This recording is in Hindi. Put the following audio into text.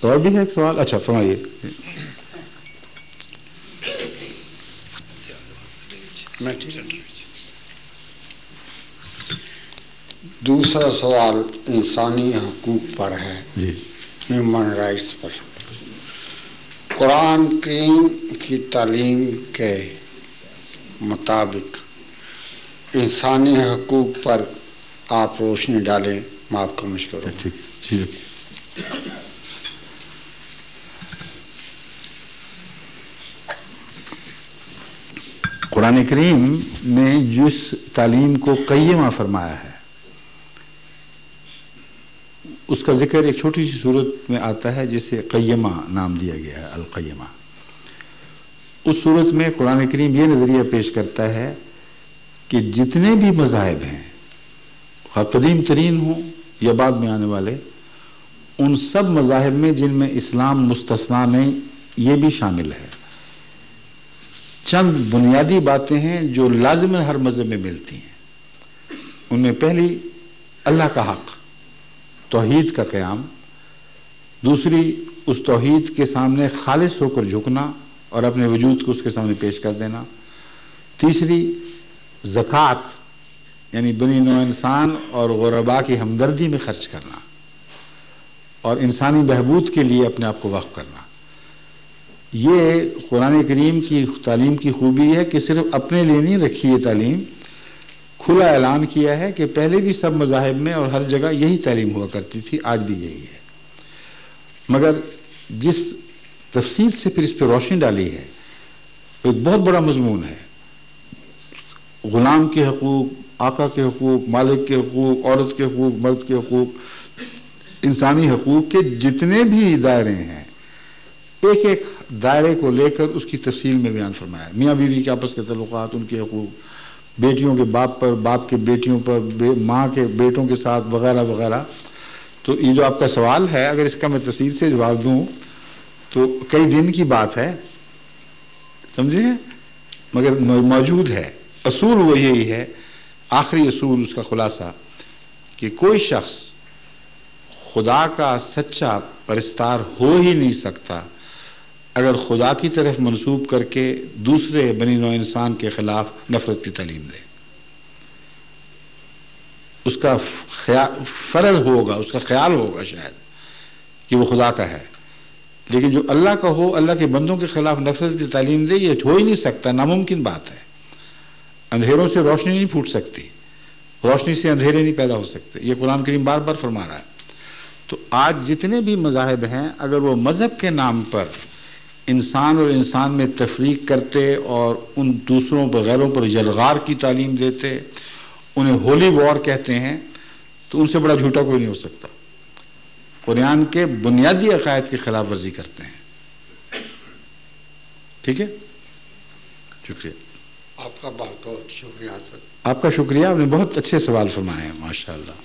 और भी है एक सवाल? अच्छा फरमाइए। दूसरा सवाल इंसानी हकूक पर है जी। ह्यूमन राइट्स पर। कुरान करीम की तालीम के मुताबिक इंसानी हकूक पर आप रोशनी डालें, मैं आपका मशवरा। ठीक है। कुरान करीम ने जिस तालीम को क़य्यमा फरमाया है उसका जिक्र एक छोटी सी सूरत में आता है जिसे क़य्यमा नाम दिया गया है, अल क़य्यमा। उस सूरत में कुरान करीम ये नज़रिया पेश करता है कि जितने भी मज़ाहिब हैं, ख़ास क़दीम तरीन हों या बाद में आने वाले, उन सब मज़ाहिब में जिनमें इस्लाम मुस्तस्ना नहीं, ये भी शामिल है। चंद बुनियादी बातें हैं जो लाज़िमन हर मज़हब में मिलती हैं। उनमें पहली अल्लाह का हक़, तौहीद का क़याम। दूसरी उस तौहीद के सामने खालिस होकर झुकना और अपने वजूद को उसके सामने पेश कर देना। तीसरी ज़कात, यानी बनी नौ इंसान और गुरबा की हमदर्दी में खर्च करना और इंसानी बहबूद के लिए अपने आप को वक़्फ़ करना। ये कुरान करीम की तालीम की खूबी है कि सिर्फ अपने लिए नहीं रखी ये तालीम, खुला ऐलान किया है कि पहले भी सब मज़ाहिब में और हर जगह यही तालीम हुआ करती थी, आज भी यही है। मगर जिस तफसील से फिर इस पर रोशनी डाली है वो एक बहुत बड़ा मजमून है। ग़ुलाम के हकूक़, आका के हकूक़, मालिक के हकूक़, औरत के हकूक़, मर्द के हकूक़, इंसानी हकूक़ के जितने भी दायरे हैं, एक एक दायरे को लेकर उसकी तफसील में बयान फरमाया। मियाँ बीवी के आपस के तल्लुक़ात, उनके हकूक़, बेटियों के बाप पर, बाप के बेटियों पर, माँ के बेटों के साथ, वगैरह वगैरह। तो ये जो आपका सवाल है, अगर इसका मैं तफसील से जवाब दूँ तो कई दिन की बात है, समझे, मगर मौजूद है। असूल वो यही है, आखिरी असूल उसका खुलासा, कि कोई शख्स खुदा का सच्चा परस्तार हो ही नहीं सकता अगर खुदा की तरफ मंसूब करके दूसरे बनी नौ इंसान के ख़िलाफ़ नफ़रत की तालीम दे। उसका फ़र्ज़ होगा, उसका ख्याल होगा शायद कि वो खुदा का है, लेकिन जो अल्लाह का हो, अल्लाह के बंदों के ख़िलाफ़ नफ़रत की तालीम दे, ये हो ही नहीं सकता, नामुमकिन बात है। अंधेरों से रोशनी नहीं फूट सकती, रोशनी से अंधेरे नहीं पैदा हो सकते, ये कुरान करीम बार बार फरमा रहा है। तो आज जितने भी मज़ाहिब हैं, अगर वो मज़हब के नाम पर इंसान और इंसान में तफरीक करते और उन दूसरों पर, गैरों पर यलगार की तालीम देते, उन्हें होली वॉर कहते हैं, तो उनसे बड़ा झूठा कोई नहीं हो सकता। कुरान के बुनियादी अक़ायद की खिलाफ वर्जी करते हैं। ठीक है, शुक्रिया। आपका बहुत बहुत शुक्रिया। आपका शुक्रिया, आपने बहुत अच्छे सवाल फरमाए हैं, माशाअल्लाह।